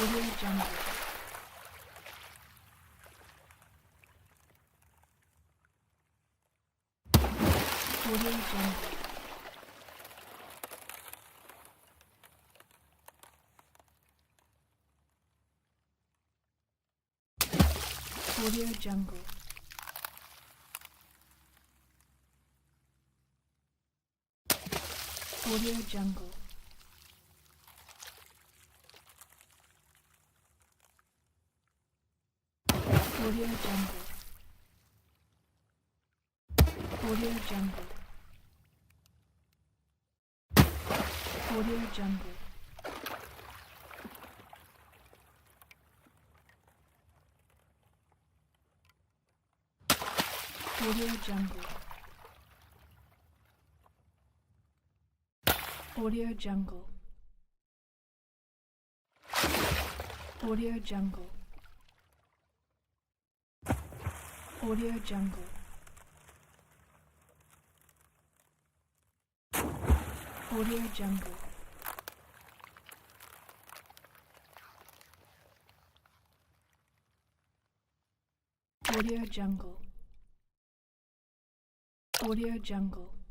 Audio Jungle. Audio Jungle. Audio Jungle. Audio Jungle. Audio Jungle. Audio Jungle. Audio Jungle. Audio Jungle. Audio Jungle. Audio Jungle. Audio Jungle. Audio Jungle. Audio Jungle. Audio Jungle.